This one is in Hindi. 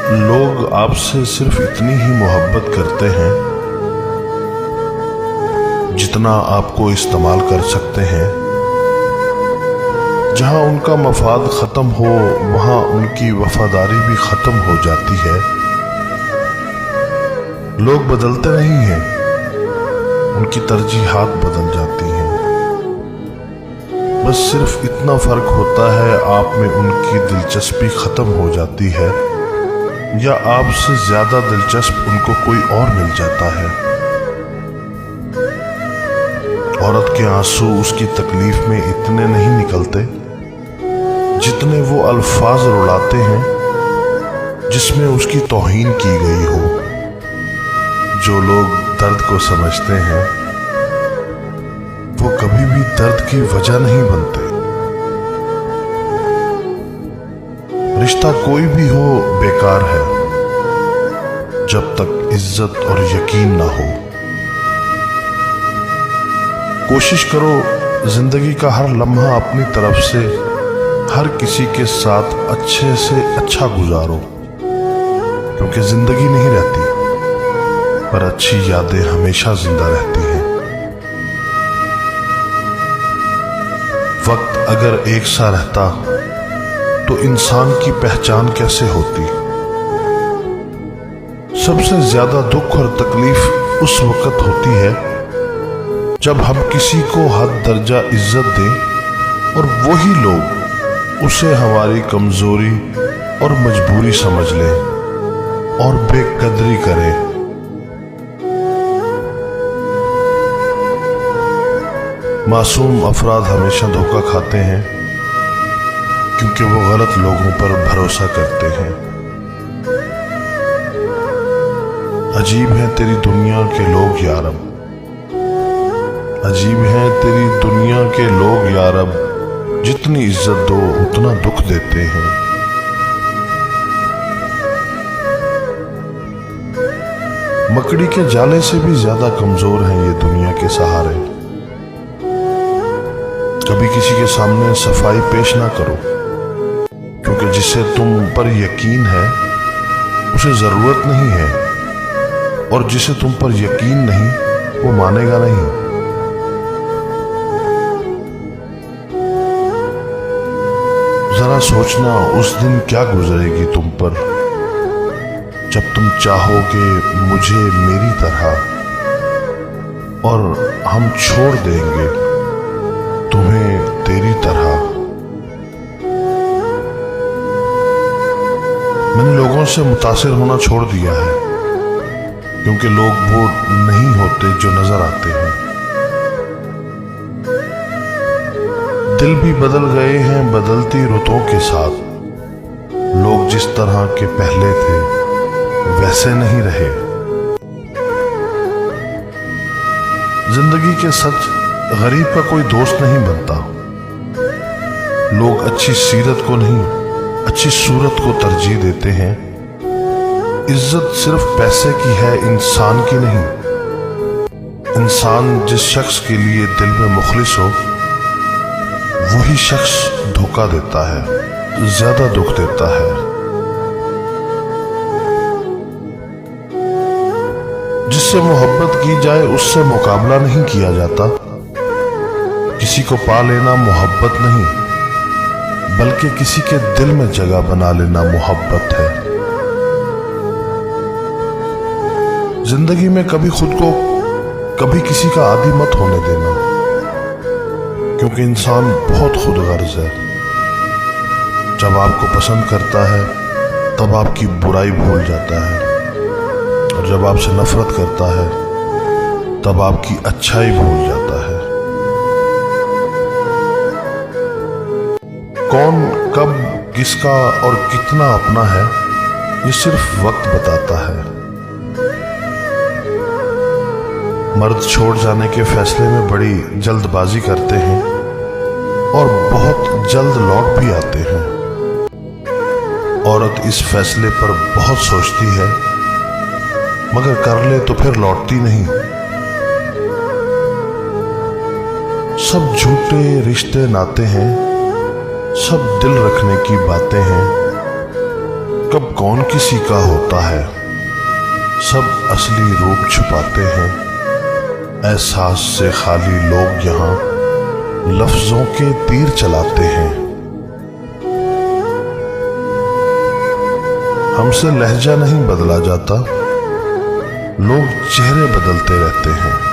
लोग आपसे सिर्फ इतनी ही मोहब्बत करते हैं जितना आपको इस्तेमाल कर सकते हैं। जहां उनका मफाद खत्म हो वहां उनकी वफादारी भी खत्म हो जाती है। लोग बदलते नहीं हैं, उनकी तरजीहात बदल जाती हैं। बस सिर्फ इतना फर्क होता है, आप में उनकी दिलचस्पी खत्म हो जाती है या आपसे ज्यादा दिलचस्प उनको कोई और मिल जाता है। औरत के आंसू उसकी तकलीफ में इतने नहीं निकलते जितने वो अल्फाज रुलाते हैं जिसमें उसकी तौहीन की गई हो। जो लोग दर्द को समझते हैं वो कभी भी दर्द की वजह नहीं बनते। रिश्ता कोई भी हो बेकार है जब तक इज्जत और यकीन ना हो। कोशिश करो जिंदगी का हर लम्हा अपनी तरफ से हर किसी के साथ अच्छे से अच्छा गुजारो, क्योंकि जिंदगी नहीं रहती पर अच्छी यादें हमेशा जिंदा रहती हैं। वक्त अगर एक सा रहता तो इंसान की पहचान कैसे होती। सबसे ज्यादा दुख और तकलीफ उस वक्त होती है जब हम किसी को हद दर्जा इज्जत दें और वही लोग उसे हमारी कमजोरी और मजबूरी समझ लें और बेकदरी करें। मासूम अफराद हमेशा धोखा खाते हैं क्योंकि वो गलत लोगों पर भरोसा करते हैं। अजीब है तेरी दुनिया के लोग यारब, अजीब है तेरी दुनिया के लोग यारब, जितनी इज्जत दो उतना दुख देते हैं। मकड़ी के जाले से भी ज्यादा कमजोर हैं ये दुनिया के सहारे। कभी किसी के सामने सफाई पेश ना करो, क्योंकि जिसे तुम पर यकीन है उसे जरूरत नहीं है, और जिसे तुम पर यकीन नहीं वो मानेगा नहीं। जरा सोचना उस दिन क्या गुजरेगी तुम पर जब तुम चाहोगे मुझे मेरी तरह, और हम छोड़ देंगे तुम्हें तेरी तरह। मैंने लोगों से मुतासिर होना छोड़ दिया है, क्योंकि लोग वो नहीं होते जो नजर आते हैं। दिल भी बदल गए हैं बदलती रुतों के साथ। लोग जिस तरह के पहले थे वैसे नहीं रहे। जिंदगी के सच गरीब का कोई दोस्त नहीं बनता। लोग अच्छी सीरत को नहीं अच्छी सूरत को तरजीह देते हैं। इज्जत सिर्फ पैसे की है, इंसान की नहीं। इंसान जिस शख्स के लिए दिल में मुखलिस हो वही शख्स धोखा देता है, ज्यादा दुख देता है। जिससे मोहब्बत की जाए उससे मुकाबला नहीं किया जाता। किसी को पा लेना मोहब्बत नहीं, बल्कि किसी के दिल में जगह बना लेना मोहब्बत है। जिंदगी में कभी खुद को कभी किसी का आदी मत होने देना, क्योंकि इंसान बहुत खुदगर्ज है। जब आपको पसंद करता है तब आपकी बुराई भूल जाता है, और जब आपसे नफरत करता है तब आपकी अच्छाई भूल जाता है। कौन कब किसका और कितना अपना है ये सिर्फ वक्त बताता है। मर्द छोड़ जाने के फैसले में बड़ी जल्दबाजी करते हैं और बहुत जल्द लौट भी आते हैं। औरत इस फैसले पर बहुत सोचती है, मगर कर ले तो फिर लौटती नहीं। सब झूठे रिश्ते नाते हैं, सब दिल रखने की बातें हैं। कब कौन किसी का होता है, सब असली रूप छुपाते हैं। एहसास से खाली लोग यहाँ लफ्जों के तीर चलाते हैं। हमसे लहजा नहीं बदला जाता, लोग चेहरे बदलते रहते हैं।